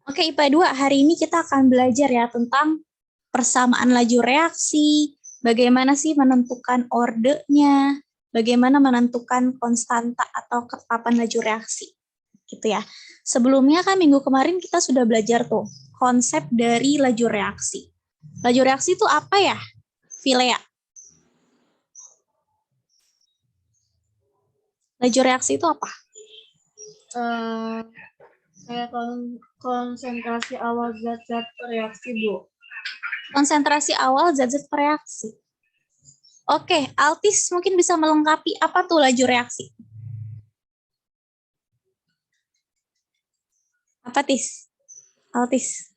Oke, IPA 2, hari ini kita akan belajar ya tentang persamaan laju reaksi, bagaimana sih menentukan ordenya, bagaimana menentukan konstanta atau ketetapan laju reaksi. Gitu ya. Sebelumnya kan minggu kemarin kita sudah belajar tuh konsep dari laju reaksi. Laju reaksi itu apa ya? Vilea. Laju reaksi itu apa? Kayak konsentrasi awal zat-zat reaksi, Bu. Konsentrasi awal zat-zat reaksi. Oke, Altis mungkin bisa melengkapi apa tuh laju reaksi? Apa, Tis? Altis.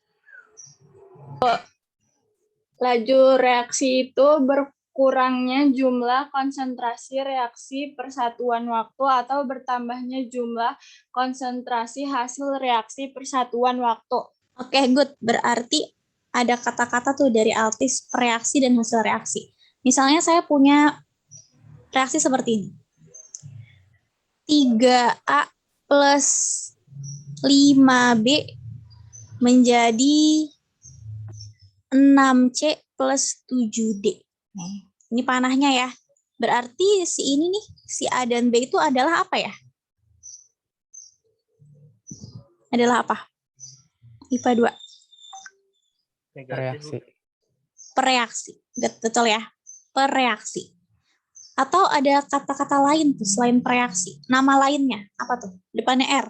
Laju reaksi itu berkurangnya jumlah konsentrasi reaksi per satuan waktu atau bertambahnya jumlah konsentrasi hasil reaksi per satuan waktu. Oke, good. Berarti ada kata-kata tuh dari Altis, reaksi dan hasil reaksi. Misalnya saya punya reaksi seperti ini. 3A plus 5B menjadi 6C plus 7D. Nih, ini panahnya ya. Berarti si ini nih, si A dan B itu adalah apa ya? Adalah apa? IPA 2. Reaksi. Pereaksi. Betul ya? Pereaksi. Atau ada kata-kata lain tuh selain pereaksi. Nama lainnya apa tuh? Depannya R.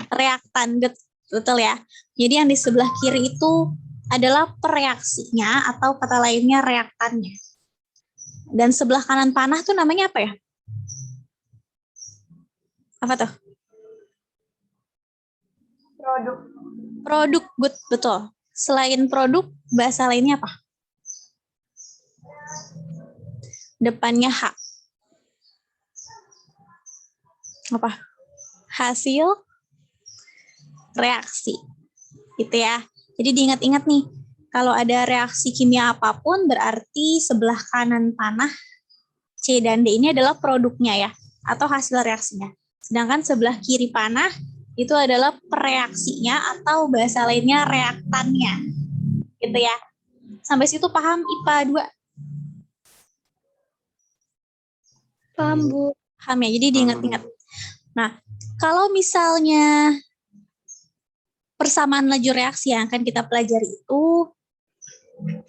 Reaktan. Betul ya? Jadi yang di sebelah kiri itu adalah pereaksinya atau kata lainnya reaktannya. Dan sebelah kanan panah tuh namanya apa ya? Apa tuh? Produk. Produk, good, betul. Selain produk, bahasa lainnya apa? Depannya H. Apa? Hasil reaksi. Gitu ya. Jadi diingat-ingat nih, kalau ada reaksi kimia apapun, berarti sebelah kanan panah C dan D ini adalah produknya ya, atau hasil reaksinya. Sedangkan sebelah kiri panah itu adalah pereaksinya atau bahasa lainnya reaktannya. Gitu ya. Sampai situ paham IPA 2? Paham, Bu. Paham ya, jadi diingat-ingat. Nah, kalau misalnya persamaan laju reaksi yang akan kita pelajari itu,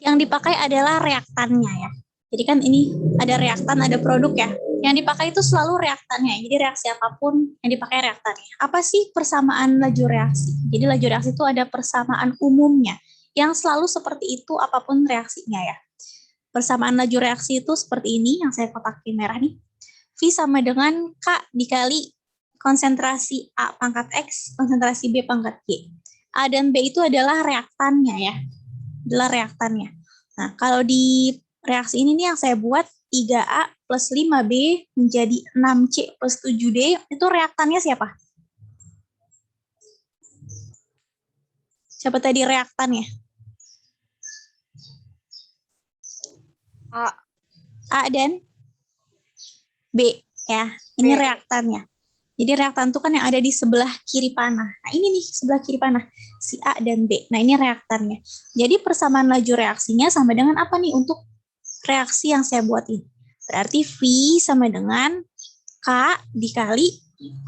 yang dipakai adalah reaktannya ya. Jadi kan ini ada reaktan, ada produk ya. Yang dipakai itu selalu reaktannya. Jadi reaksi apapun yang dipakai reaktannya. Apa sih persamaan laju reaksi? Jadi laju reaksi itu ada persamaan umumnya yang selalu seperti itu apapun reaksinya ya. Persamaan laju reaksi itu seperti ini yang saya kotakin merah nih. V sama dengan K dikali konsentrasi A pangkat X, konsentrasi B pangkat Y. A dan B itu adalah reaktannya ya. Adalah reaktannya. Nah, kalau di reaksi ini nih yang saya buat 3A plus 5B menjadi 6C plus 7D, itu reaktannya siapa? Siapa tadi reaktannya? A. A dan B ya. Ini B. reaktannya. Jadi reaktan itu kan yang ada di sebelah kiri panah. Nah ini nih sebelah kiri panah, si A dan B. Nah ini reaktannya. Jadi persamaan laju reaksinya sama dengan apa nih untuk reaksi yang saya buat ini? Berarti V sama dengan K dikali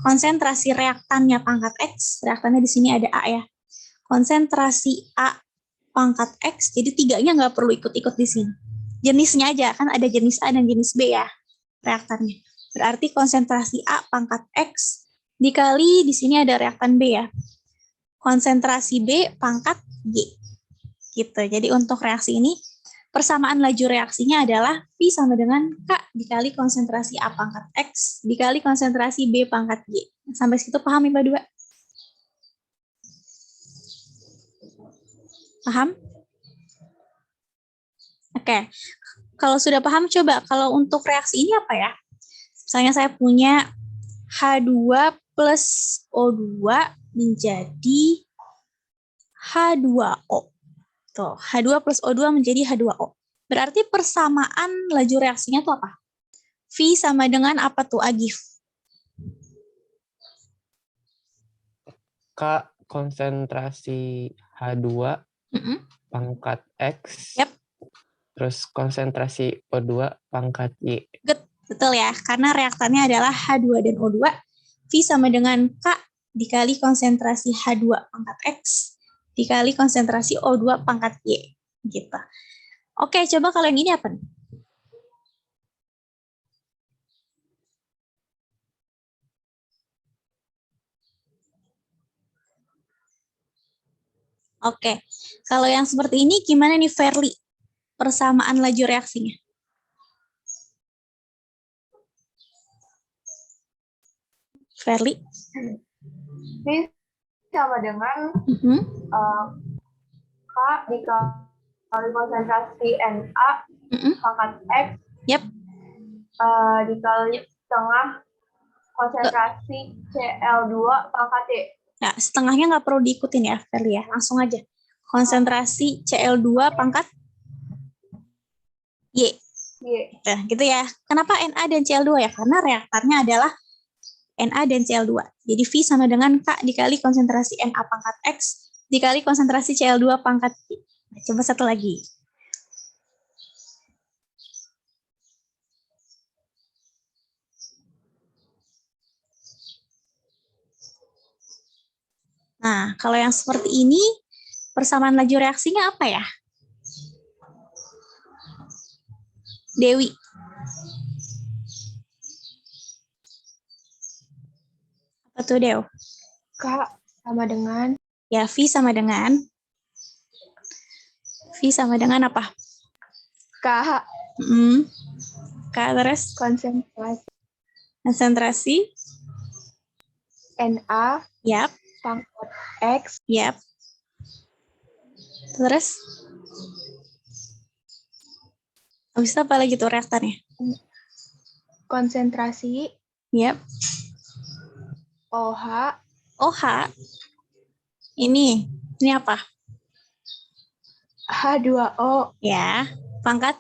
konsentrasi reaktannya pangkat X. Reaktannya di sini ada A ya. Konsentrasi A pangkat X, jadi tiganya nggak perlu ikut-ikut di sini. Jenisnya aja, kan ada jenis A dan jenis B ya reaktannya. Berarti konsentrasi A pangkat X dikali di sini ada reaktan B ya. Konsentrasi B pangkat Y. Gitu. Jadi untuk reaksi ini persamaan laju reaksinya adalah V sama dengan K dikali konsentrasi A pangkat X dikali konsentrasi B pangkat Y. Sampai situ paham IPA 2? Paham? Oke. Kalau sudah paham, coba kalau untuk reaksi ini apa ya? Misalnya saya punya H2 plus O2 menjadi H2O. Tuh, H2 plus O2 menjadi H2O. Berarti persamaan laju reaksinya tuh apa? V sama dengan apa tuh, Agif? K konsentrasi H2 pangkat X. Yap. Terus konsentrasi O2 pangkat Y. Betul ya, karena reaktannya adalah H2 dan O2. V sama dengan K dikali konsentrasi H2 pangkat X dikali konsentrasi O2 pangkat Y. Gitu. Oke, coba kalau yang ini apa nih? Oke, kalau yang seperti ini gimana nih Verly? Persamaan laju reaksinya. Verly? Ini sama dengan K dikali konsentrasi Na pangkat X Yap. dikali setengah konsentrasi Cl2 pangkat Y. Nah, setengahnya nggak perlu diikutin ya, Verly ya. Langsung aja. Konsentrasi Cl2 pangkat Y. Nah, gitu ya. Kenapa Na dan Cl2 ya? Karena reaktarnya adalah Na dan Cl2. Jadi V sama dengan K dikali konsentrasi Na pangkat X dikali konsentrasi Cl2 pangkat Y. Nah, coba satu lagi. Nah, kalau yang seperti ini, persamaan laju reaksinya apa ya? Dewi. Apa tuh, Dew? K sama dengan Ya, V sama dengan apa? K K terus konsentrasi Na Yap. pangkat X Yap. Terus? Habis itu apa lagi tuh reaktannya? konsentrasi Yap. OH OH. Ini apa? H2O Ya, pangkat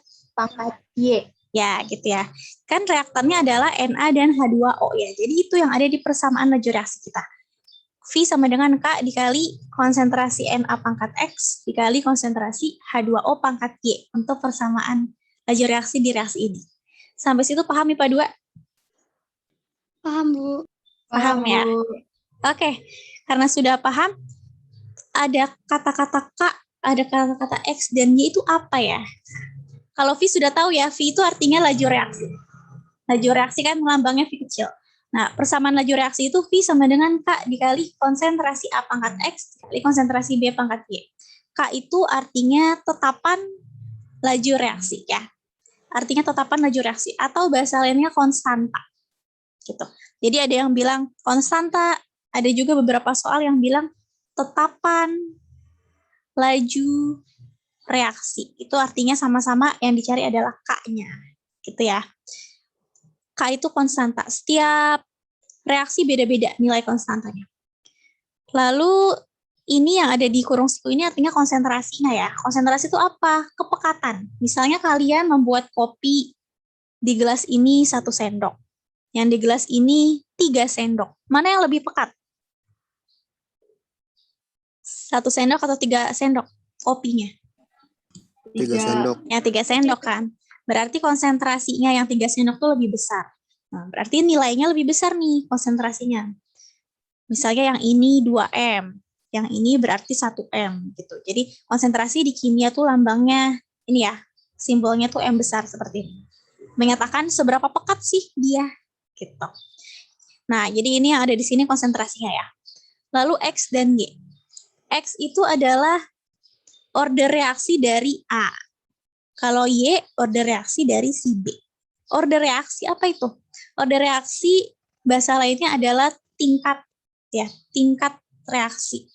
Y. ya gitu ya. Kan reaktannya adalah Na dan H2O ya. Jadi itu yang ada di persamaan laju reaksi kita. V sama dengan K dikali konsentrasi Na pangkat X dikali konsentrasi H2O pangkat Y untuk persamaan laju reaksi di reaksi ini. Sampai situ paham IPA 2? Paham, Bu. Paham ya? Bu. Oke, karena sudah paham, ada kata-kata K, ada kata-kata X, dan Y itu apa ya? Kalau V sudah tahu ya, V itu artinya laju reaksi. Laju reaksi kan lambangnya V kecil. Nah, persamaan laju reaksi itu V sama dengan K dikali konsentrasi A pangkat X dikali konsentrasi B pangkat Y. K itu artinya tetapan laju reaksi ya. Artinya tetapan laju reaksi atau bahasa lainnya konstanta. Gitu. Jadi ada yang bilang konstanta, ada juga beberapa soal yang bilang tetapan laju reaksi. Itu artinya sama-sama yang dicari adalah K-nya. Gitu ya. K itu konstanta. Setiap reaksi beda-beda nilai konstantanya. Lalu ini yang ada di kurung siku ini artinya konsentrasinya ya. Konsentrasi itu apa? Kepekatan. Misalnya kalian membuat kopi di gelas ini 1 sendok. Yang di gelas ini 3 sendok. Mana yang lebih pekat? 1 sendok atau 3 sendok kopinya? 3 sendok. Ya, 3 sendok kan. Berarti konsentrasinya yang 3 sendok itu lebih besar. Nah, berarti nilainya lebih besar nih konsentrasinya. Misalnya yang ini 2M, yang ini berarti 1M gitu. Jadi konsentrasi di kimia tuh lambangnya ini ya, simbolnya tuh M besar seperti ini. Menyatakan seberapa pekat sih dia gitu. Nah, jadi ini yang ada di sini konsentrasinya ya. Lalu X dan Y. X itu adalah order reaksi dari A. Kalau Y, order reaksi dari si B. Order reaksi apa itu? Order reaksi bahasa lainnya adalah tingkat ya, tingkat reaksi.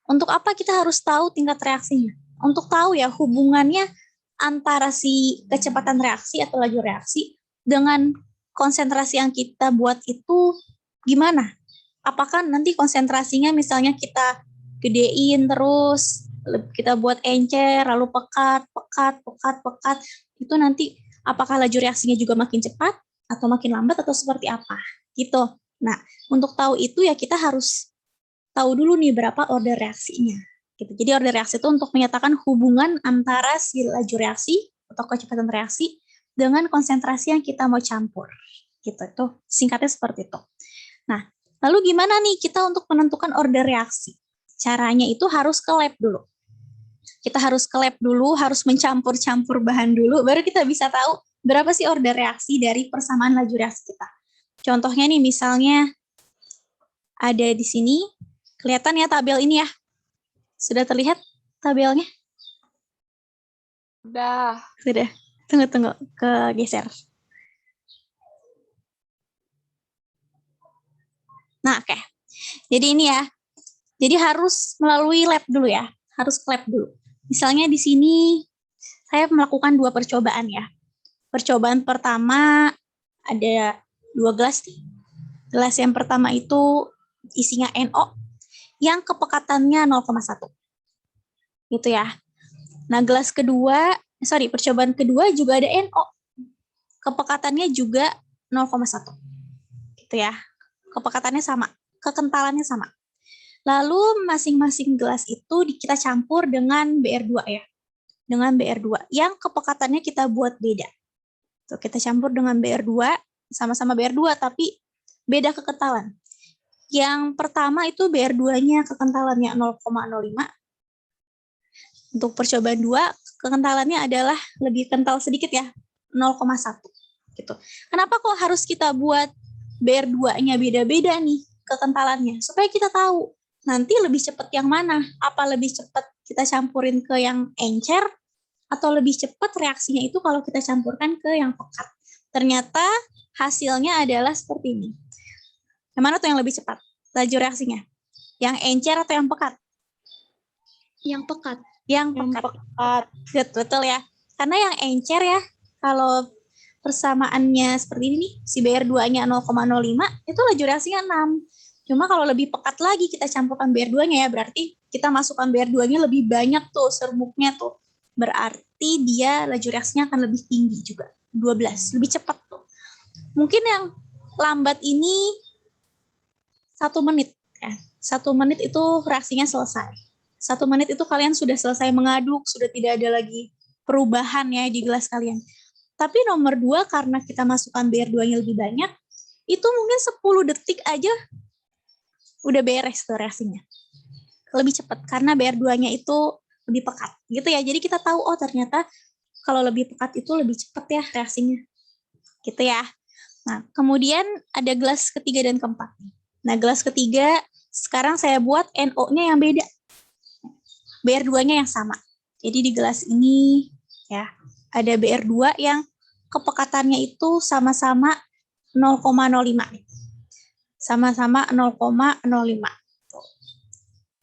Untuk apa kita harus tahu tingkat reaksinya? Untuk tahu ya hubungannya antara si kecepatan reaksi atau laju reaksi dengan konsentrasi yang kita buat itu gimana? Apakah nanti konsentrasinya misalnya kita gedein terus, kita buat encer, lalu pekat, itu nanti apakah laju reaksinya juga makin cepat atau makin lambat atau seperti apa gitu. Nah, untuk tahu itu ya kita harus tahu dulu nih berapa order reaksinya. Gitu. Jadi order reaksi itu untuk menyatakan hubungan antara si laju reaksi atau kecepatan reaksi dengan konsentrasi yang kita mau campur. Gitu. Itu singkatnya seperti itu. Nah, lalu gimana nih kita untuk menentukan order reaksi? Caranya itu harus ke lab dulu. Kita harus ke lab dulu, harus mencampur-campur bahan dulu, baru kita bisa tahu berapa sih order reaksi dari persamaan laju reaksi kita. Contohnya nih, misalnya ada di sini, kelihatan ya tabel ini ya? Sudah terlihat tabelnya? Sudah. Tunggu, kegeser. Nah, oke. Jadi ini ya. Jadi harus melalui lab dulu ya. Harus ke lab dulu. Misalnya di sini saya melakukan 2 percobaan ya. Percobaan pertama ada 2 gelas nih. Gelas yang pertama itu isinya NO yang kepekatannya 0,1. Gitu ya. Nah, percobaan kedua juga ada NO. Kepekatannya juga 0,1. Gitu ya. Kepekatannya sama, kekentalannya sama. Lalu masing-masing gelas itu kita campur dengan BR2 ya. Dengan BR2 yang kepekatannya kita buat beda. Tuh, kita campur dengan BR2, sama-sama BR2 tapi beda kekentalan. Yang pertama itu BR2-nya kekentalannya 0,05. Untuk percobaan 2, kekentalannya adalah lebih kental sedikit ya, 0,1 gitu. Kenapa kok harus kita buat BR2-nya beda-beda nih kekentalannya? Supaya kita tahu nanti lebih cepat yang mana. Apa lebih cepat kita campurin ke yang encer atau lebih cepat reaksinya itu kalau kita campurkan ke yang pekat. Ternyata hasilnya adalah seperti ini. Yang mana tuh yang lebih cepat laju reaksinya? Yang encer atau yang pekat? Yang pekat. Yang pekat. Betul ya. Karena yang encer ya, kalau persamaannya seperti ini, si BR2-nya 0,05, itu laju reaksinya 6. Cuma kalau lebih pekat lagi kita campurkan BR2-nya ya, berarti kita masukkan BR2-nya lebih banyak tuh, serbuknya tuh. Berarti dia laju reaksinya akan lebih tinggi juga, 12, lebih cepat tuh. Mungkin yang lambat ini 1 menit. Ya. 1 menit itu reaksinya selesai. 1 menit itu kalian sudah selesai mengaduk, sudah tidak ada lagi perubahan ya di gelas kalian. Tapi nomor 2 karena kita masukkan BR2-nya lebih banyak, itu mungkin 10 detik aja udah beres tuh reaksinya. Lebih cepat karena BR2-nya itu lebih pekat. Gitu ya. Jadi kita tahu oh ternyata kalau lebih pekat itu lebih cepat ya reaksinya. Gitu ya. Nah, kemudian ada gelas ketiga dan keempat. Nah, gelas ketiga sekarang saya buat NO-nya yang beda. BR2-nya yang sama. Jadi di gelas ini ya ada BR2 yang kepekatannya itu sama-sama 0,05. Sama-sama 0,05.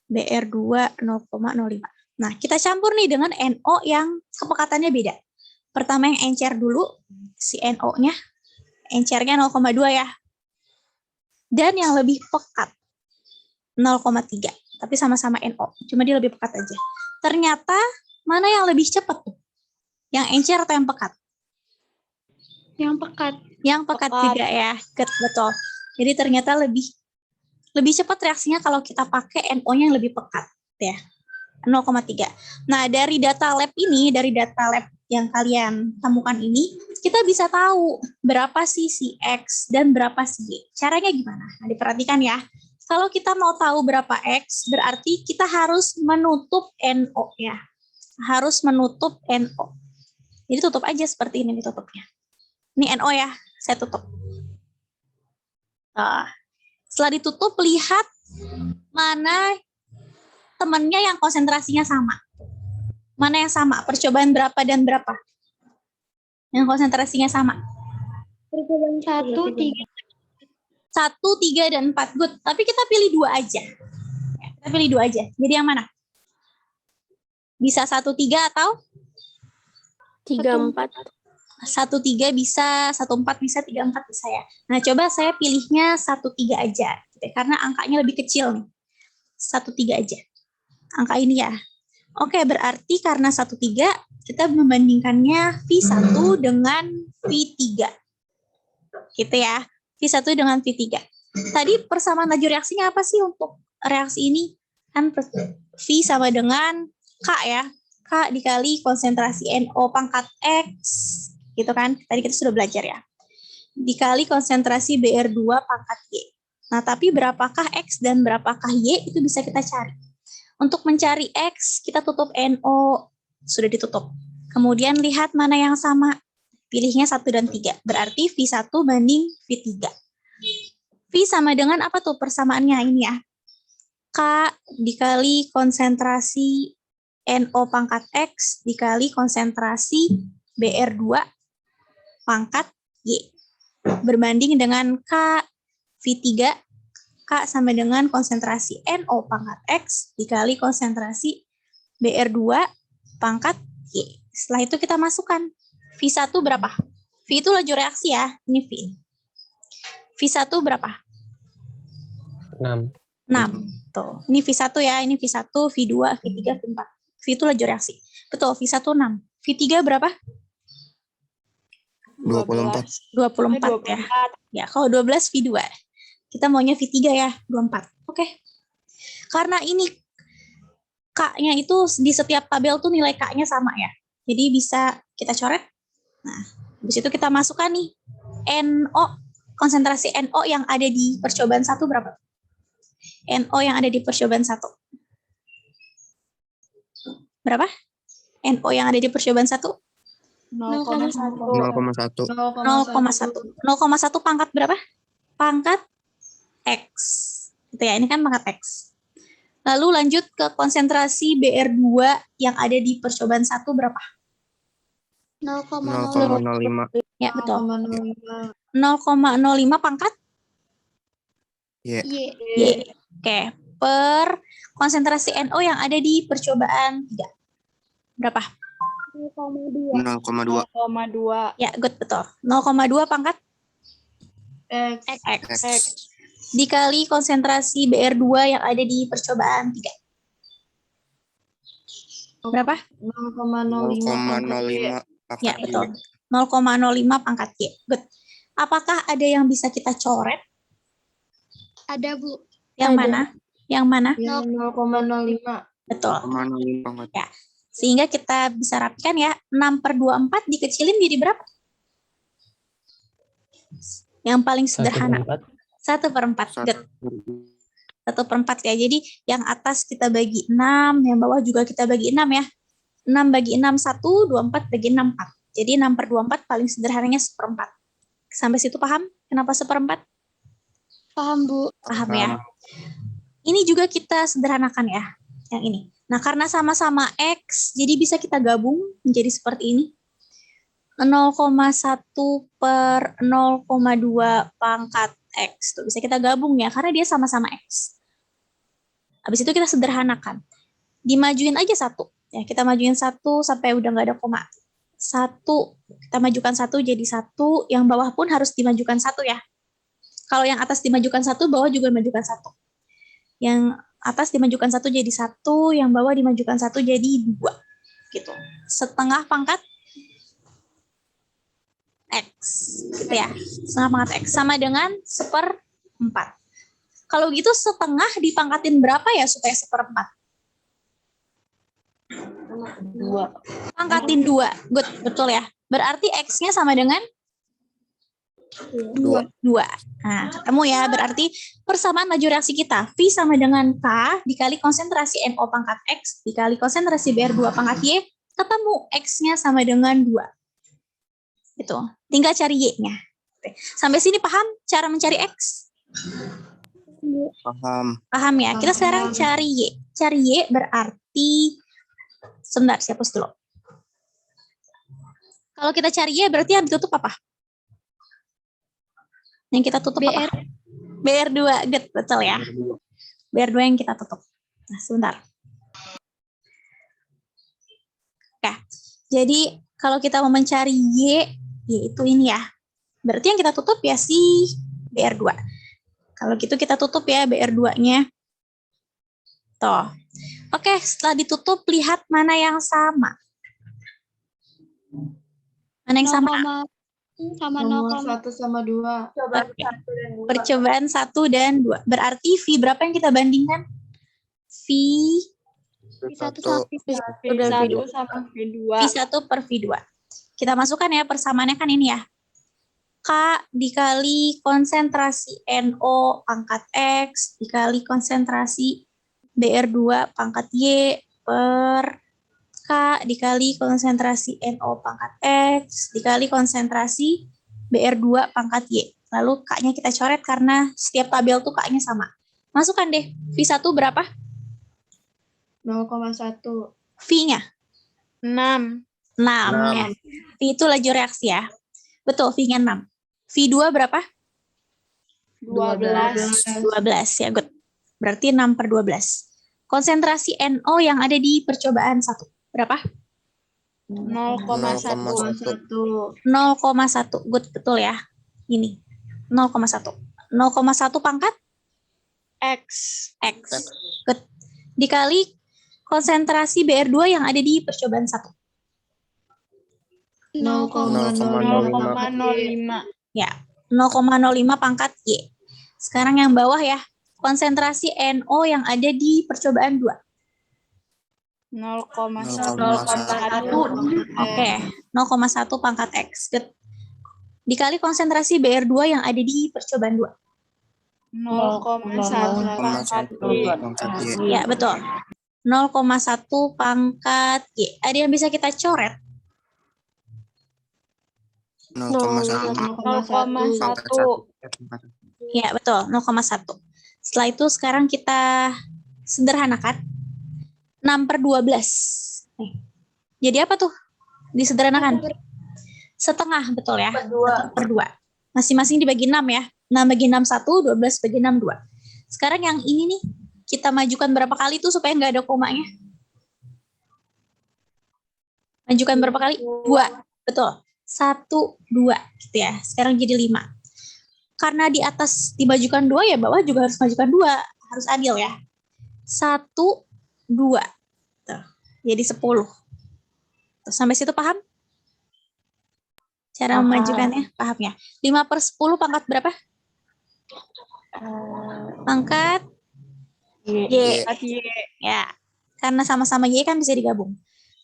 BR2 0,05. Nah, kita campur nih dengan NO yang kepekatannya beda. Pertama yang encer dulu, si NO-nya. Encernya 0,2 ya. Dan yang lebih pekat 0,3. Tapi sama-sama NO, cuma dia lebih pekat aja. Ternyata mana yang lebih cepat tuh? Yang encer atau yang pekat? Yang pekat. Yang pekat juga ya, betul. Jadi ternyata lebih cepat reaksinya kalau kita pakai NO-nya yang lebih pekat ya. 0,3. Nah, dari data lab yang kalian temukan ini, kita bisa tahu berapa sih si X dan berapa si Y. Caranya gimana? Nah, diperhatikan ya. Kalau kita mau tahu berapa X, berarti kita harus menutup NO ya. Harus menutup NO. Jadi tutup aja seperti ini ditutupnya. Ini NO ya, saya tutup. Nah, setelah ditutup, lihat mana temannya yang konsentrasinya sama. Mana yang sama? Percobaan berapa dan berapa? Yang konsentrasinya sama. Percobaan 1, 3. 1, 3, dan 4. Good. Tapi kita pilih 2 aja. Kita pilih 2 aja. Jadi yang mana? Bisa 1, 3 atau? 3, 4. 1, 3 bisa, 1, 4 bisa, 3, 4 bisa ya. Nah, coba saya pilihnya 1, 3 aja. Karena angkanya lebih kecil nih. 1, 3 aja. Angka ini ya. Oke, berarti karena 1, 3, kita membandingkannya V1 dengan V3. Gitu ya. V1 dengan V3. Tadi persamaan laju reaksinya apa sih untuk reaksi ini? Kan V sama dengan K ya. K dikali konsentrasi NO pangkat X. Gitu kan. Tadi kita sudah belajar ya. Dikali konsentrasi BR2 pangkat Y. Nah, tapi berapakah X dan berapakah Y itu bisa kita cari. Untuk mencari X, kita tutup NO. Sudah ditutup. Kemudian lihat mana yang sama. Pilihnya 1 dan 3. Berarti V1 banding V3. V sama dengan apa tuh persamaannya ini ya? K dikali konsentrasi NO pangkat X dikali konsentrasi BR2 pangkat Y. Berbanding dengan K V3, K sama dengan konsentrasi NO pangkat X dikali konsentrasi BR2 pangkat Y. Setelah itu kita masukkan. V1 berapa? V itu laju reaksi ya. Ini V. V1 berapa? 6. 6. Tuh. Ini V1 ya. Ini V1, V2, V3, V4. V itu laju reaksi. Betul, V1 6. V3 berapa? 24. 24 ya. Ya, kalau 12 V2. Kita maunya V3 ya, 24. Oke. Karena ini K-nya itu di setiap tabel tuh nilai K-nya sama ya. Jadi bisa kita coret. Nah, habis itu kita masukkan nih NO, konsentrasi NO yang ada di percobaan 1 berapa? NO yang ada di percobaan 1. Berapa? NO yang ada di percobaan 1? 0,1. 0,1. 0,1 pangkat berapa? Pangkat X. Gitu ya, ini kan pangkat X. Lalu lanjut ke konsentrasi BR2 yang ada di percobaan 1 berapa? 0,05. Ya, betul. 0,05. 0,05 pangkat Y. Y. Oke, per konsentrasi NO yang ada di percobaan 3. Berapa? 0,2. 0,2. Ya, good, betul. 0,2 pangkat X. X. Dikali konsentrasi BR2 yang ada di percobaan 3. Berapa? 0,05. 0,05. Ya, betul. 0,05 pangkat Y. Good. Apakah ada yang bisa kita coret? Ada, Bu. Yang Ada. mana? Yang mana? Yang 0,05. Betul. 0,05 pangkat. Ya. Sehingga kita bisa rapikan ya. 6/24 dikecilin jadi berapa? Yang paling sederhana. 1/4. Good. 1/4 ya. Jadi yang atas kita bagi 6, yang bawah juga kita bagi 6 ya. 6 bagi 6 1, 24 bagi 6 4. Jadi 6/24 paling sederhananya 1/4. Sampai situ paham? Kenapa 1/4? Paham, Bu. Paham ya. Ini juga kita sederhanakan ya, yang ini. Nah, karena sama-sama X, jadi bisa kita gabung menjadi seperti ini. 0,1 per 0,2 pangkat X. Tuh, bisa kita gabung ya, karena dia sama-sama X. Habis itu kita sederhanakan. Dimajuin aja 1. Ya, kita majuin 1 sampai udah nggak ada koma. 1, kita majukan 1 jadi 1, yang bawah pun harus dimajukan 1 ya. Kalau yang atas dimajukan 1, bawah juga dimajukan 1. Yang atas dimajukan 1 jadi 1, yang bawah dimajukan 1 jadi 2. Gitu. Setengah pangkat X. Gitu ya. Setengah pangkat X. Sama dengan 1/4. Kalau gitu setengah dipangkatin berapa ya supaya 1/4? 2. Pangkatin 2. Good, betul ya. Berarti X-nya sama dengan 2. Nah, ketemu ya. Berarti persamaan laju reaksi kita. V sama dengan K dikali konsentrasi NO pangkat X dikali konsentrasi BR2 pangkat Y. Ketemu X-nya sama dengan 2. Gitu. Tinggal cari Y-nya. Sampai sini paham cara mencari X? Paham. Paham ya? Kita sekarang cari Y. Cari Y berarti... Sebentar, saya hapus dulu. Kalau kita cari Y berarti yang ditutup apa? Yang kita tutup apa? BR2. Good, betul ya. BR2 yang kita tutup. Nah, sebentar. Oke. Jadi, kalau kita mau mencari Y, yaitu ini ya. Berarti yang kita tutup ya si BR2. Kalau gitu kita tutup ya BR2-nya. Tuh. Oke, setelah ditutup, lihat mana yang sama. Mana yang sama? Sama Nomor 0,1. 1 sama 2. Percobaan 1 dan 2. Berarti V berapa yang kita bandingkan? V V1 Satu. V1 sama V2. V1 per V2. Kita masukkan ya persamaannya kan ini ya. K dikali konsentrasi NO pangkat X dikali konsentrasi BR2 pangkat Y per K dikali konsentrasi NO pangkat X dikali konsentrasi BR2 pangkat Y. Lalu K-nya kita coret karena setiap tabel tuh K-nya sama. Masukkan deh. V1 berapa? 0,1. V-nya? 6. 6 ya. V itu laju reaksi ya. Betul, V-nya 6. V2 berapa? 12. 12 ya, good. Berarti 6 per 12. Konsentrasi NO yang ada di percobaan 1. Berapa? 0,1. 0,1. Good, betul ya. Ini. 0,1. 0,1 pangkat X. X. Good. Dikali konsentrasi BR2 yang ada di percobaan 1. 0,05. Ya, 0,05 pangkat Y. Sekarang yang bawah ya. Konsentrasi NO yang ada di percobaan 2. 0,1. Oke, 0,1 pangkat X. Good. Dikali konsentrasi BR2 yang ada di percobaan 2. 0,1 pangkat Y. Ya, betul. 0,1 pangkat Y. Ada yang bisa kita coret? 0,1. Ya, betul. 0,1. Setelah itu sekarang kita sederhanakan. 6 per 12. Nih. Jadi apa tuh? Disederhanakan. Setengah, betul ya? 1 per 2. Masing-masing dibagi 6 ya. 6 bagi 6 1, 12 bagi 6 2. Sekarang yang ini nih, kita majukan berapa kali tuh supaya nggak ada komanya? Majukan berapa kali? 2. Betul. 1, 2 gitu ya. Sekarang jadi 5. Karena di atas dimajukan 2 ya bawah juga harus majukan 2. Harus adil ya. 1, 2. Tuh. Jadi 10. Tuh, sampai situ paham? Cara memajukannya? Paham ya? 5 per 10 pangkat berapa? Pangkat Y. Ya. Karena sama-sama Y kan bisa digabung.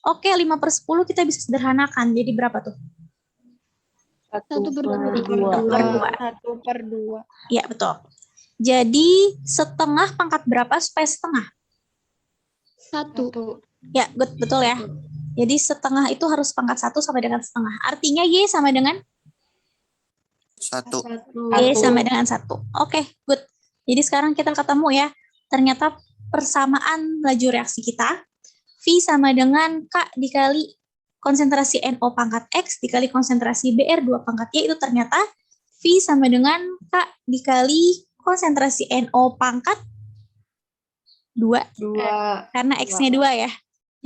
Oke, 5 per 10 kita bisa sederhanakan. Jadi berapa tuh? 1 per 2. 1 per 2. Iya, betul. Jadi setengah pangkat berapa supaya setengah? 1. Ya, good, betul ya. Jadi setengah itu harus pangkat 1 sama dengan setengah. Artinya Y sama dengan? 1. Y sama dengan 1. Oke, good. Jadi sekarang kita ketemu ya. Ternyata persamaan laju reaksi kita. V sama dengan K dikali konsentrasi NO pangkat X dikali konsentrasi BR2 pangkat Y itu ternyata V sama dengan K dikali konsentrasi NO pangkat 2. Karena X-nya 2 ya.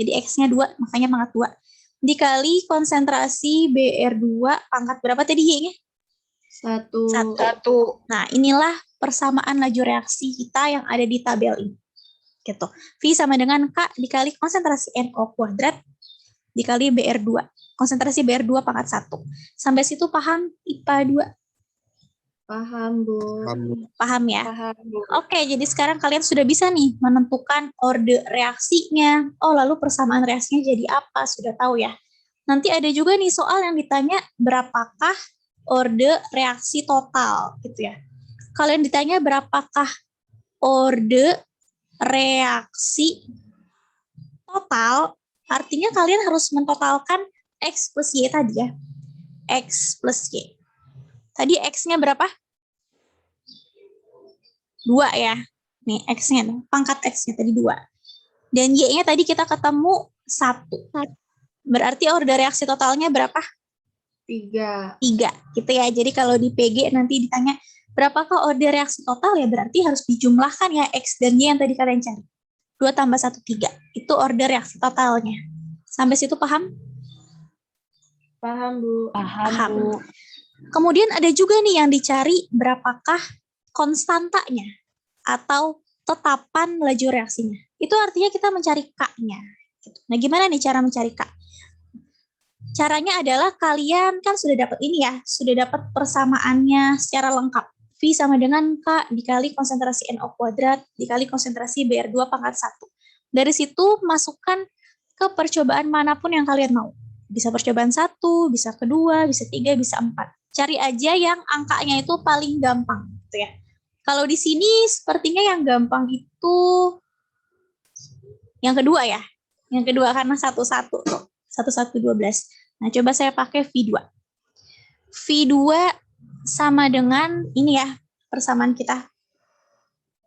Jadi X-nya 2, makanya pangkat 2. Dikali konsentrasi BR2 pangkat berapa tadi Y-nya? 1. Nah, inilah persamaan laju reaksi kita yang ada di tabel ini. Gitu. V sama dengan K dikali konsentrasi NO kuadrat dikali BR2. Konsentrasi BR2 pangkat 1. Sampai situ paham IPA 2? Paham, Bu. Paham ya? Paham, Bu. Oke, jadi sekarang kalian sudah bisa nih menentukan orde reaksinya. Oh, lalu persamaan reaksinya jadi apa? Sudah tahu ya. Nanti ada juga nih soal yang ditanya berapakah orde reaksi total gitu ya. Kalian ditanya berapakah orde reaksi total, artinya kalian harus mentotalkan X plus Y tadi ya. X plus Y. Tadi X-nya berapa? 2 ya. Nih, X-nya, pangkat X-nya tadi 2. Dan Y-nya tadi kita ketemu 1. Berarti orde reaksi totalnya berapa? 3. 3, gitu ya. Jadi kalau di PG nanti ditanya, berapakah orde reaksi total ya berarti harus dijumlahkan ya X dan Y yang tadi kalian cari. 2 tambah 1, 3. Itu orde reaksi totalnya. Sampai situ paham? Paham, Bu. Paham. Kemudian ada juga nih yang dicari berapakah konstantanya atau tetapan laju reaksinya. Itu artinya kita mencari K-nya. Nah, gimana nih cara mencari K? Caranya adalah kalian kan sudah dapat ini ya, sudah dapat persamaannya secara lengkap. V sama dengan K dikali konsentrasi NO kuadrat dikali konsentrasi BR2 pangkat 1. Dari situ masukkan ke percobaan manapun yang kalian mau. Bisa percobaan 1, bisa kedua, bisa 3, bisa 4. Cari aja yang angkanya itu paling gampang gitu ya. Kalau di sini sepertinya yang gampang itu yang kedua ya. Yang kedua karena 1, 1 tuh. 1, 1, 12. Nah, coba saya pakai V2. V2 sama dengan ini ya, persamaan kita.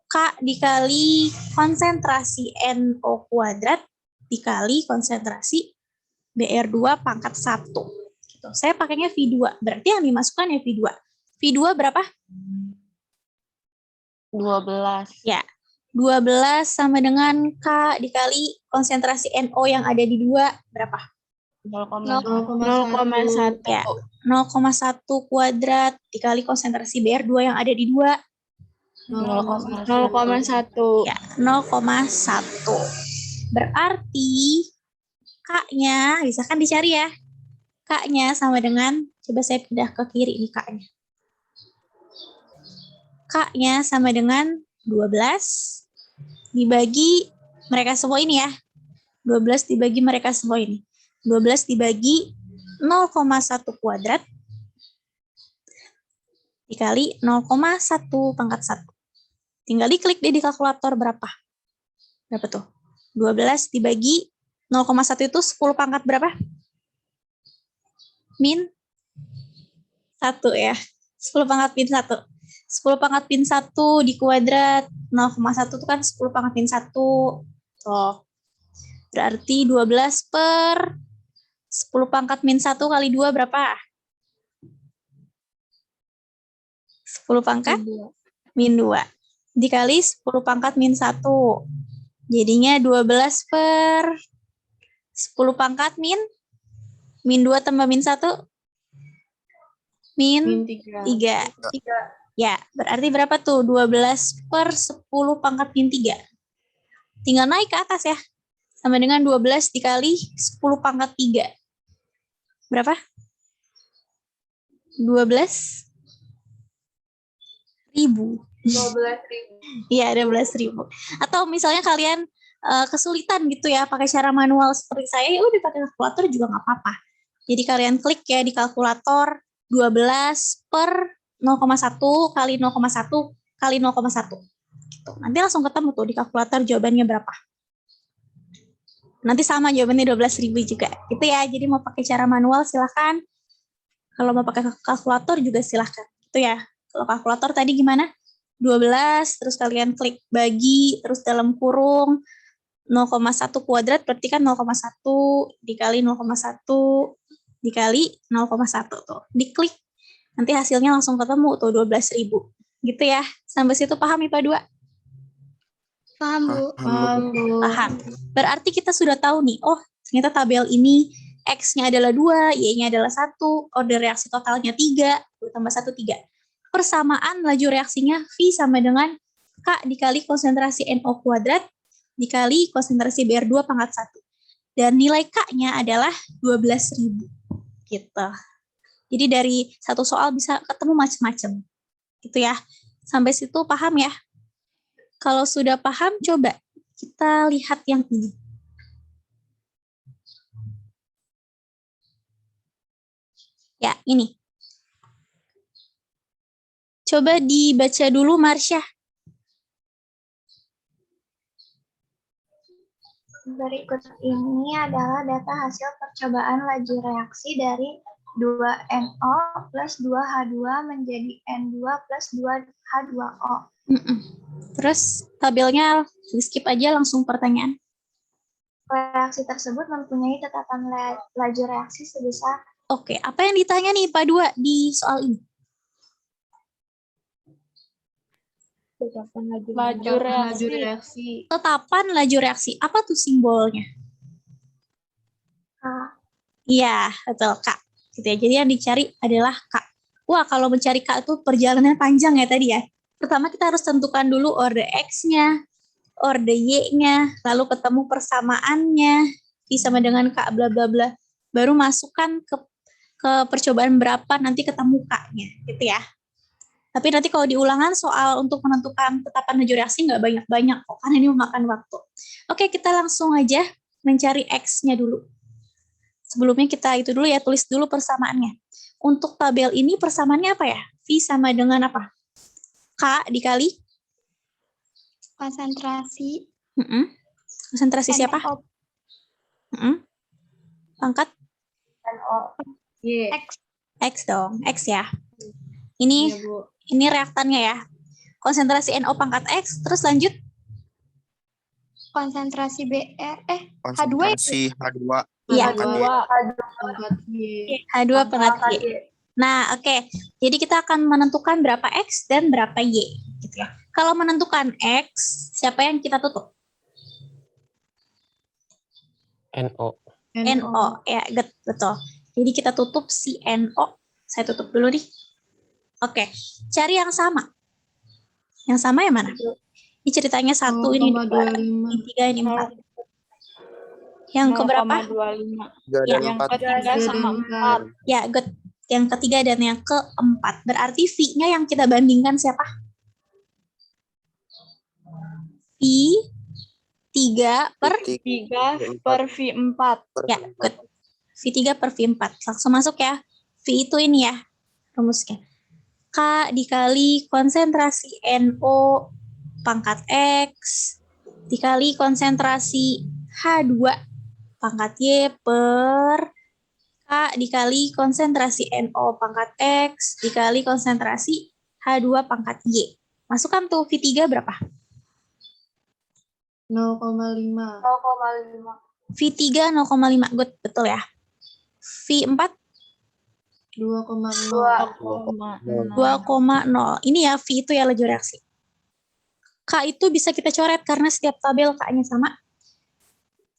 K dikali konsentrasi NO kuadrat dikali konsentrasi BR2 pangkat 1. Gitu. Saya pakainya V2. Berarti yang dimasukkan ya V2. V2 berapa? 12. Ya. 12 sama dengan K dikali konsentrasi NO yang ada di 2 berapa? 0,1. Ya. 0,1 kuadrat dikali konsentrasi BR2 yang ada di 2. 0,1. Ya, 0,1. Berarti K-nya, bisa kan dicari ya. K-nya sama dengan, coba saya pindah ke kiri nih K-nya. K-nya sama dengan 12 dibagi mereka semua ini ya. 12 dibagi mereka semua ini. 12 dibagi 0,1 kuadrat dikali 0,1 pangkat 1. Tinggal diklik deh di kalkulator berapa. Berapa tuh? 12 dibagi 0,1 itu 10 pangkat berapa? Min 1 ya. 10 pangkat min 1. 10 pangkat min 1 di kuadrat 0,1 itu kan 10 pangkat min 1. Tuh. Berarti 12 per 10 pangkat min 1 kali 2 berapa? 10 pangkat min 2. Dikali 10 pangkat min 1. Jadinya 12 per 10 pangkat min 2 tambah min 1. Min 3. Ya, berarti berapa tuh? 12 per 10 pangkat min 3. Tinggal naik ke atas ya. Sama dengan 12 dikali 10 pangkat 3. Berapa? 12.000. 12.000. Iya, 12.000. Atau misalnya kalian kesulitan gitu ya pakai cara manual seperti saya, ya udah pakai kalkulator juga nggak apa-apa. Jadi kalian klik ya di kalkulator 12 per 0,1 kali 0,1 kali 0,1. Gitu. Nanti langsung ketemu tuh di kalkulator jawabannya berapa. Nanti sama jawabannya 12.000 juga. Gitu ya. Jadi mau pakai cara manual silahkan. Kalau mau pakai kalkulator juga silahkan. Gitu ya. Kalau kalkulator tadi gimana? 12, terus kalian klik bagi, terus dalam kurung 0,1 kuadrat berarti kan 0,1 dikali 0,1 dikali 0,1 tuh. Diklik. Nanti hasilnya langsung ketemu tuh 12.000. Gitu ya. Sampai situ paham IPA 2? Paham, Bu. Paham. Berarti kita sudah tahu nih, oh ternyata tabel ini X-nya adalah 2, Y-nya adalah 1, order reaksi totalnya 3, 2 tambah 1, 3. Persamaan laju reaksinya V sama dengan K dikali konsentrasi NO kuadrat dikali konsentrasi BR2 pangkat 1. Dan nilai K-nya adalah 12.000. Gitu. Jadi dari satu soal bisa ketemu macam-macam. Gitu ya. Sampai situ paham ya? Kalau sudah paham, coba kita lihat yang ini. Ya, ini. Coba dibaca dulu, Marsha. Berikut ini adalah data hasil percobaan laju reaksi dari 2NO plus 2H2 menjadi N2 plus 2H2O. Terus tabelnya skip aja langsung pertanyaan. Reaksi tersebut mempunyai tetapan laju reaksi sebesar. Oke, apa yang ditanya nih Pak 2 di soal ini? Laju reaksi. Tetapan laju reaksi. Apa tuh simbolnya? K. Iya, betul K. Gitu ya. Jadi yang dicari adalah K. Wah, kalau mencari K itu perjalanan panjang ya tadi ya. Pertama kita harus tentukan dulu orde X-nya, orde Y-nya, lalu ketemu persamaannya, I sama dengan K, bla bla bla. Baru masukkan ke percobaan berapa, nanti ketemu K-nya, gitu ya. Tapi nanti kalau di ulangan soal untuk menentukan tetapan laju reaksi nggak banyak-banyak kok, karena ini memakan waktu. Oke, kita langsung aja mencari X-nya dulu. Sebelumnya kita itu dulu ya, tulis dulu persamaannya. Untuk tabel ini persamaannya apa ya? V sama dengan apa? K dikali? Konsentrasi Konsentrasi siapa? NO Pangkat? Y. X dong, X ya. Ini Iya, Bu. ini reaktannya ya. Konsentrasi NO pangkat X, terus lanjut konsentrasi H2 Konsentrasi H2 Iya. pangkat Y. Pangkat Y. H2 pangkat Y. Nah, oke. Jadi kita akan menentukan berapa X dan berapa Y gitu ya. Kalau menentukan X, siapa yang kita tutup? NO. NO. Ya, betul. Jadi kita tutup si NO. Saya tutup dulu nih. Oke. Cari yang sama. Yang sama yang mana? Ini ceritanya 1, ini 2, ini 3, ini 4. Yang keberapa? 0,25. 3 Ya. dan Yang 4. ketiga sama 4. Ya, good. Yang ketiga dan yang keempat. Berarti V-nya yang kita bandingkan siapa? V3 per 3 per V4. ya, good. V3 per V4. Langsung masuk ya. V itu ini ya. Rumusnya. K dikali konsentrasi NO pangkat X dikali konsentrasi H2 pangkat Y per K dikali konsentrasi NO pangkat X dikali konsentrasi H2 pangkat Y. Masukkan tuh V3 berapa? 0,5. V3 0,5. Good, betul ya. V4 2,0. 2,0. Ini ya V itu ya laju reaksi. K itu bisa kita coret karena setiap tabel K-nya sama.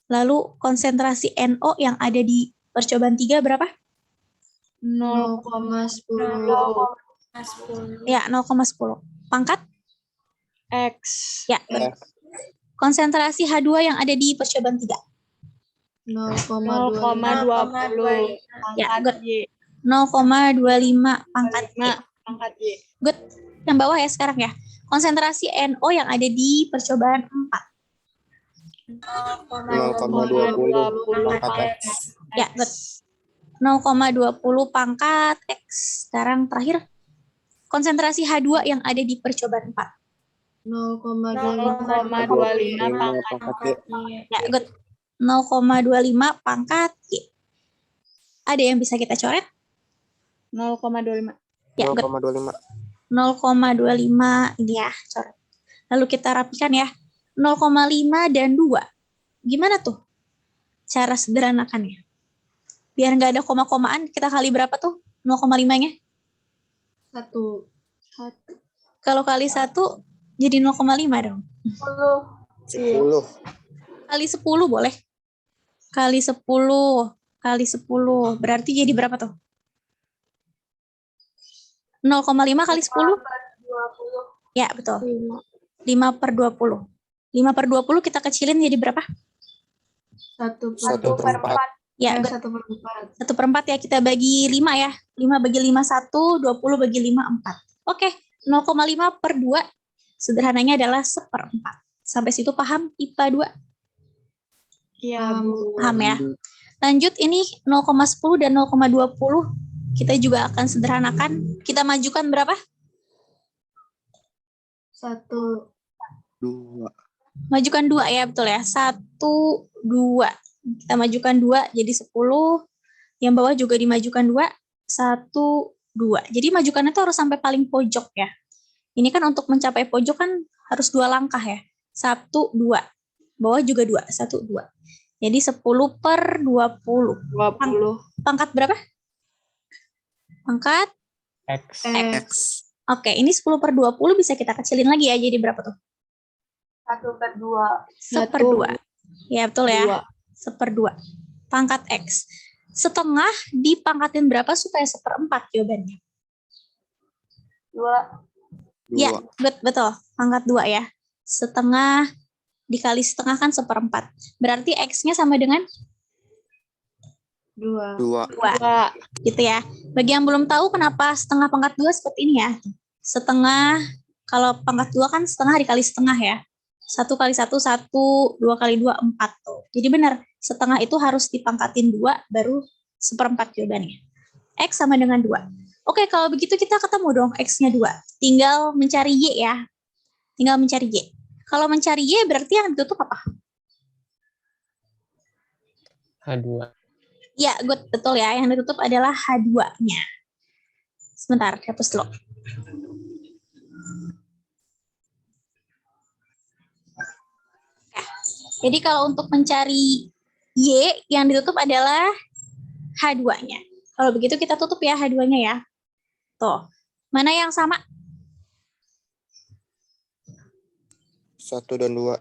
Lalu konsentrasi NO yang ada di percobaan 3 berapa? 0,10. Ya, 0,10. Pangkat? X. Ya, betul. Konsentrasi H2 yang ada di percobaan 3. 0,20. Ya, Pangkat good. Y. 0,25 pangkat Y. Pangkat Y. Good. Yang bawah ya sekarang ya. Konsentrasi NO yang ada di percobaan 4. 0,20 pangkat X. Ya, good. 0,20 pangkat X. Sekarang terakhir. Konsentrasi H2 yang ada di percobaan 4. 0,25 pangkat Y. Ya, good. 0,25 pangkat Y. Ada yang bisa kita coret? 0,25. Ya, good. 0,25. 0,25 ini ya, coret. Lalu kita rapikan ya. 0,5 dan 2. Gimana tuh cara sederhanakannya? Biar nggak ada koma-komaan, kita kali berapa tuh 0,5-nya? 1. Kalau kali 1 jadi 0,5 dong. 10. Kali 10 boleh. Kali 10. Kali 10. Berarti jadi berapa tuh? 0,5 kali 10? Ya, betul. 5 per 20. 5 per 20 kita kecilin jadi berapa? 1/4. Ya, 1/4 ya. Kita bagi 5 ya. 5 bagi 5, 1. 20 bagi 5, 4. Oke, 0,5 per 2. Sederhananya adalah 1/4. Sampai situ paham IPA 2? Iya, Bu. Paham ya? Lanjut, ini 0,10 dan 0,20. Kita juga akan sederhanakan. Kita majukan berapa? 1. 2. Majukan 2 ya, betul ya. 1, 2. Kita majukan 2 jadi 10. Yang bawah juga dimajukan 2. 1, 2. Jadi majukannya itu harus sampai paling pojok ya. Ini kan untuk mencapai pojok kan harus 2 langkah ya. 1, 2. Bawah juga 2. 1, 2. Jadi 10 per 20. 20. Pangkat berapa? Pangkat? X. X. Oke, ini 10 per 20 bisa kita kecilin lagi ya. Jadi berapa tuh? 1/2. 1/2. Ya, betul ya. 2. 1/2. Pangkat X. Setengah dipangkatin berapa supaya 1/4 jawabannya? 2. 2. Ya, betul. Pangkat 2 ya. Setengah dikali setengah kan 1/4. Berarti X-nya sama dengan 2. 2. 2. Gitu ya. Bagi yang belum tahu kenapa setengah pangkat 2 seperti ini ya. setengah, kalau pangkat 2 kan setengah dikali setengah ya. 1 kali 1, 1, 2 kali 2, 4 tuh. Jadi benar, setengah itu harus dipangkatin 2 baru 1/4 jawabannya. X sama dengan 2. Oke, kalau begitu kita ketemu dong X-nya 2. Tinggal mencari Y ya. Tinggal mencari Y. Kalau mencari Y berarti yang ditutup apa? H2. Ya, good, betul ya. Yang ditutup adalah H2-nya. Sebentar, hapus dulu. Jadi kalau untuk mencari Y, yang ditutup adalah H2-nya. Kalau begitu kita tutup ya H2-nya ya. Tuh. Mana yang sama? 1 dan 2.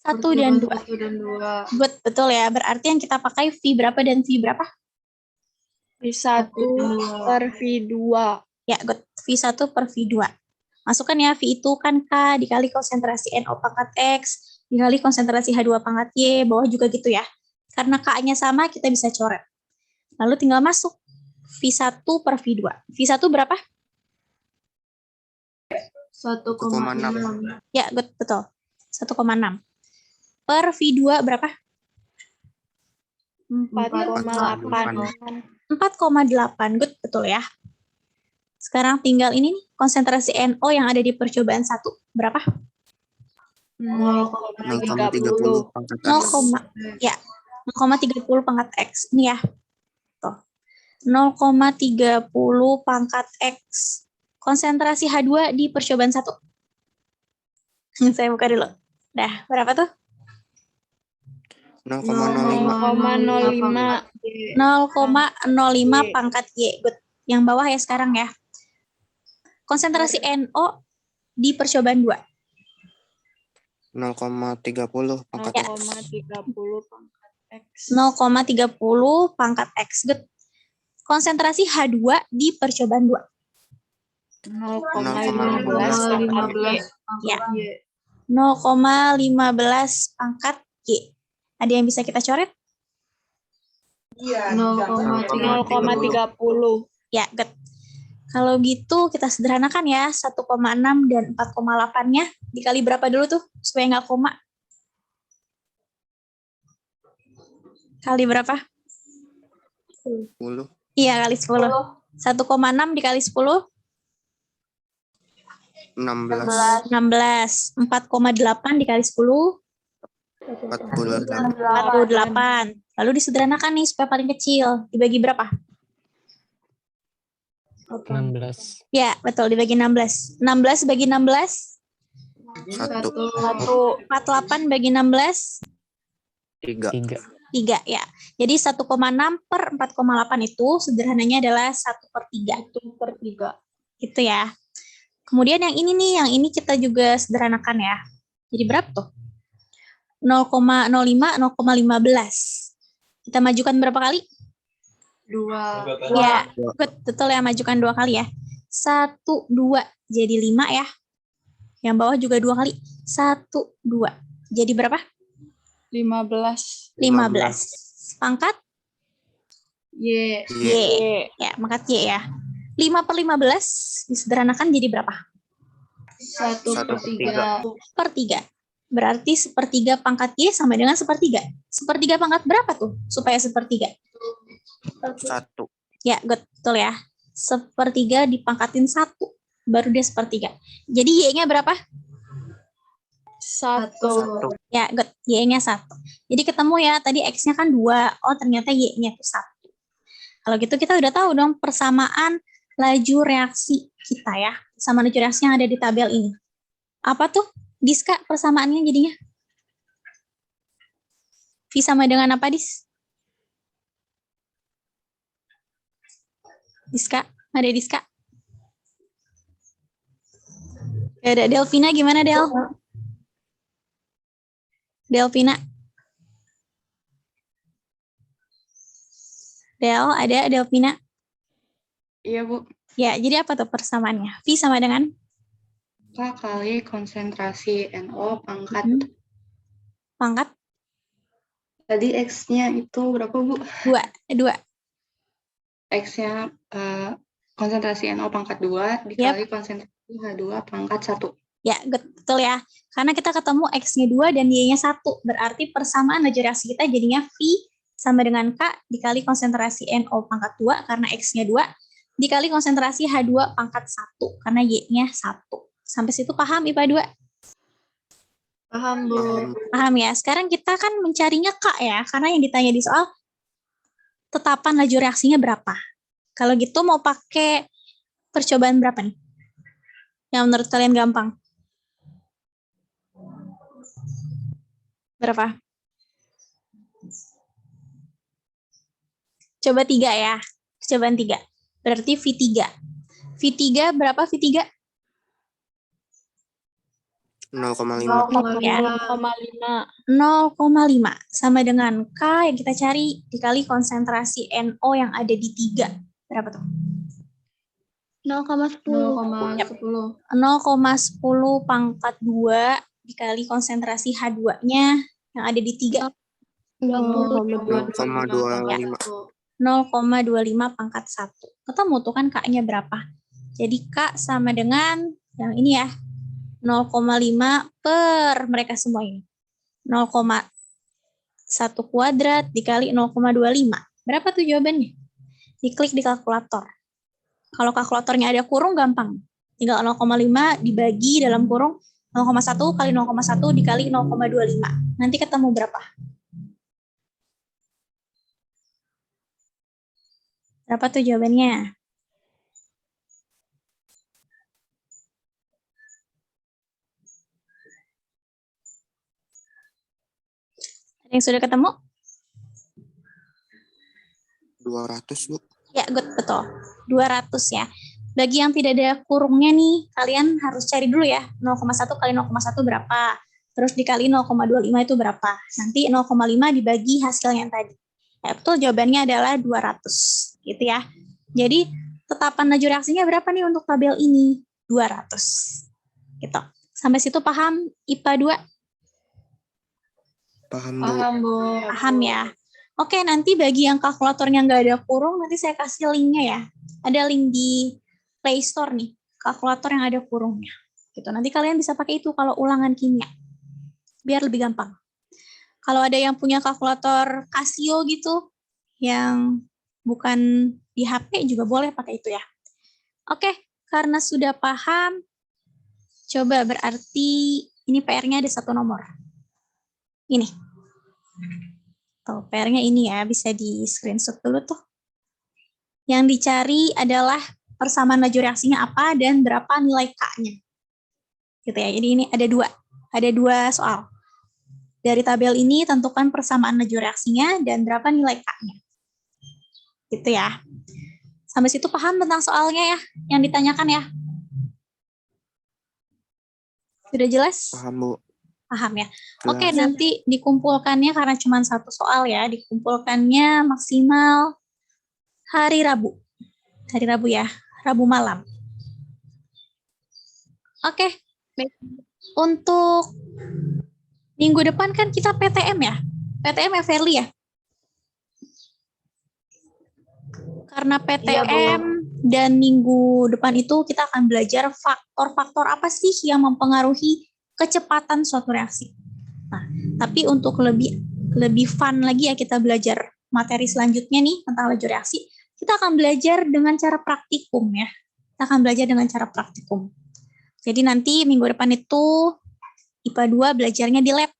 1 dan 2. 1 dan 2. Good, betul ya. Berarti yang kita pakai V berapa dan V berapa? V1 per V2. Ya, good. V1 per V2. Masukkan ya, V itu kan K dikali konsentrasi NO pangkat X, dikali konsentrasi H2 pangkat Y, bawah juga gitu ya. Karena K-nya sama, kita bisa coret. Lalu tinggal masuk V1 per V2. V1 berapa? 1,6. Ya, good, betul. 1,6. Per V2 berapa? 4,8. 4,8. Good, betul ya. Sekarang tinggal ini nih, konsentrasi NO yang ada di percobaan 1. Berapa? 0,30 pangkat 0, ya, 0,30 pangkat X. Ini ya. Tuh. 0,30 pangkat X. Konsentrasi H2 di percobaan 1. Saya buka dulu. Dah, berapa tuh? 0,05. 0,05 pangkat Y. Good. Yang bawah ya sekarang ya. Konsentrasi NO di percobaan 2. 0,30 pangkat X. 0,30 pangkat X. 0,30 pangkat X. Good. Konsentrasi H2 di percobaan 2. 0,15 Ya. 0,15 pangkat Y. Ada yang bisa kita coret? 0,30. Ya, good. Kalau gitu kita sederhanakan ya, 1,6 dan 4,8-nya dikali berapa dulu tuh supaya nggak koma? Kali berapa? 10. Iya, kali 10. 1,6 dikali 10? 16. 16. 4,8 dikali 10? 48. 48. Lalu disederhanakan nih supaya paling kecil. Dibagi berapa? 16. Ya, betul. Dibagi 16. 16 bagi 16? 1. 48 bagi 16? 3. 3. 3, ya. Jadi 1,6 per 4,8 itu sederhananya adalah 1/3. 1/3. Gitu ya. Kemudian yang ini nih, yang ini kita juga sederhanakan ya. Jadi berapa tuh? 0,05, 0,15. Kita majukan berapa kali? 2. Ya, betul ya, majukan 2 kali ya. 1, 2, jadi 5 ya. Yang bawah juga 2 kali. 1, 2. Jadi berapa? 15. 15. Pangkat? Y. Y. Ya, pangkat Y ya. 5/15 disederhanakan jadi berapa? 1/3. Per 3. Berarti 1/3 pangkat Y sama dengan 1/3. 1/3 pangkat berapa tuh supaya 1/3? 1. Ya, betul ya. 1/3 dipangkatin 1. Baru dia 1/3. Jadi Y-nya berapa? 1. Ya, good. Y-nya 1. Jadi ketemu ya, tadi X-nya kan 2. Oh, ternyata Y-nya itu 1. Kalau gitu kita udah tahu dong persamaan laju reaksi kita ya. Sama laju reaksi yang ada di tabel ini. Apa tuh? Diska, persamaannya jadinya? V sama dengan apa, Dis? Diska, ada Diska? Gak ada. Delvina gimana, Del? Delvina? Del, ada Delvina? Iya, Bu. Ya, jadi apa tuh persamaannya? V sama dengan? K kali konsentrasi NO pangkat. Pangkat? Tadi X-nya itu berapa, Bu? 2. X-nya konsentrasi NO pangkat 2 dikali konsentrasi H2 pangkat 1. Ya, betul ya. Karena kita ketemu X-nya 2 dan Y-nya 1. Berarti persamaan laju reaksi kita jadinya V sama dengan K dikali konsentrasi NO pangkat 2 karena X-nya 2 dikali konsentrasi H2 pangkat 1 karena Y-nya 1. Sampai situ paham IPA 2? Paham, Bu. Paham ya. Sekarang kita kan mencarinya K ya, karena yang ditanya di soal tetapan laju reaksinya berapa. Kalau gitu mau pakai percobaan berapa nih? Yang menurut kalian gampang? Berapa? Coba 3 ya. Percobaan 3. Berarti V3. V3 berapa V3? 0,5. 0,5. 0,5 sama dengan K yang kita cari dikali konsentrasi NO yang ada di 3. Berapa tuh? 0,10. 0,10 pangkat 2 dikali konsentrasi H2-nya yang ada di 3. 0,25 pangkat 1. Ketemu tuh kan K-nya berapa? Jadi K sama dengan yang ini ya. 0,5 per mereka semua ini. 0,1 kuadrat dikali 0,25. Berapa tuh jawabannya? Diklik di kalkulator. Kalau kalkulatornya ada kurung gampang. Tinggal 0,5 dibagi dalam kurung 0,1 kali 0,1 dikali 0,25. Nanti ketemu berapa? Berapa tuh jawabannya? Ada yang sudah ketemu? 200, Bu. Ya, good, betul. 200 ya. Bagi yang tidak ada kurungnya nih, kalian harus cari dulu ya. 0,1 kali 0,1 berapa? Terus dikali 0,25 itu berapa? Nanti 0,5 dibagi hasilnya yang tadi. Ya, betul, jawabannya adalah 200. Gitu ya. Jadi, tetapan laju reaksinya berapa nih untuk tabel ini? 200. Gitu. Sampai situ paham IPA 2? Paham, Bu. Paham ya. Oke, nanti bagi yang kalkulatornya nggak ada kurung, nanti saya kasih linknya ya. Ada link di Play Store nih, kalkulator yang ada kurungnya. Gitu. Nanti kalian bisa pakai itu kalau ulangan kimia. Biar lebih gampang. Kalau ada yang punya kalkulator Casio gitu, yang bukan di HP juga boleh pakai itu ya. Oke, karena sudah paham, coba berarti ini PR-nya ada 1 nomor. Ini. Tuh, PR-nya ini ya, bisa di screenshot dulu tuh. Yang dicari adalah persamaan laju reaksinya apa dan berapa nilai K-nya. Gitu ya. Jadi ini ada 2 soal. Dari tabel ini tentukan persamaan laju reaksinya dan berapa nilai K-nya. Gitu ya. Sampai situ paham tentang soalnya ya, yang ditanyakan ya? Sudah jelas? Paham, Bu. Paham ya? Jelas. Oke, nanti dikumpulkannya karena cuma 1 soal ya, dikumpulkannya maksimal hari Rabu. Hari Rabu ya, Rabu malam. Oke. Untuk minggu depan kan kita PTM ya? PTM ya, Verly ya? Karena PTM dan minggu depan itu kita akan belajar faktor-faktor apa sih yang mempengaruhi kecepatan suatu reaksi. Nah, tapi untuk lebih fun lagi ya kita belajar materi selanjutnya nih tentang laju reaksi, kita akan belajar dengan cara praktikum ya. Kita akan belajar dengan cara praktikum. Jadi nanti minggu depan itu IPA 2 belajarnya di lab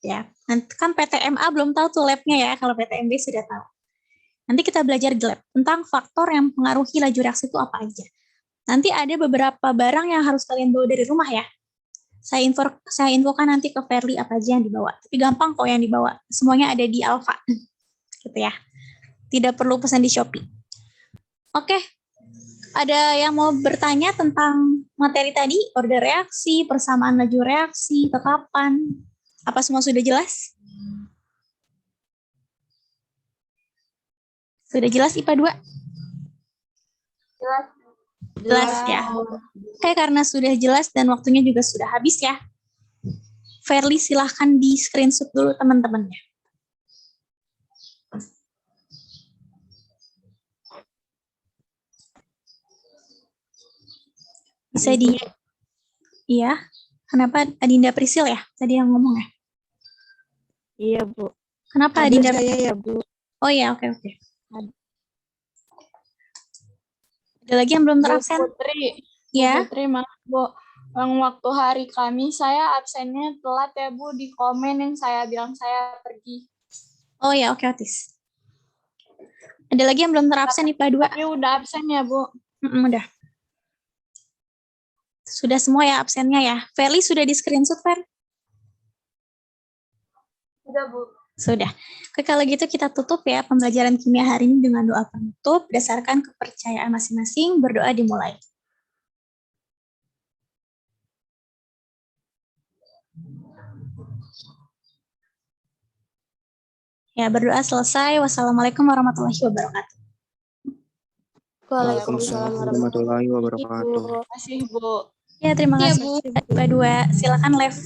ya. Nanti kan PTMA belum tahu tuh labnya ya, kalau PTMB sudah tahu. Nanti kita belajar di lab tentang faktor yang mempengaruhi laju reaksi itu apa aja. Nanti ada beberapa barang yang harus kalian bawa dari rumah ya. Saya infokan nanti ke Verly apa aja yang dibawa. Tapi gampang kok yang dibawa. Semuanya ada di Alfa. Gitu ya. Tidak perlu pesan di Shopee. Oke. Ada yang mau bertanya tentang materi tadi? Order reaksi, persamaan laju reaksi, tetapan. Apa semua sudah jelas? Sudah jelas IPA 2? Jelas ya. Oke, karena sudah jelas dan waktunya juga sudah habis ya. Verly silahkan di screenshot dulu teman-temannya. Bisa di... Iya. Kenapa Adinda Prisil ya? Tadi yang ngomong ya? Iya, Bu. Kenapa Ada Adinda? saya ya, Bu. Oh iya, oke. Ada lagi yang belum Bu terabsen? Putri, Ya. Putri, maaf Bu. Yang waktu hari Kamis saya absennya telat ya Bu, di komen yang saya bilang saya pergi. Oh ya, oke Otis. Ada lagi yang belum terabsen IPA 2? Tapi udah absen ya Bu. Udah. Sudah semua ya absennya ya. Feli sudah di screenshot, Fer? Sudah, Bu. Sudah. Oke, kalau gitu kita tutup ya pembelajaran kimia hari ini dengan doa penutup. Berdasarkan kepercayaan masing-masing, berdoa dimulai. Ya, berdoa selesai. Wassalamualaikum warahmatullahi wabarakatuh. Waalaikumsalam warahmatullahi wabarakatuh. Terima kasih Bu. Ya, terima kasih. IPA 2. Silakan live.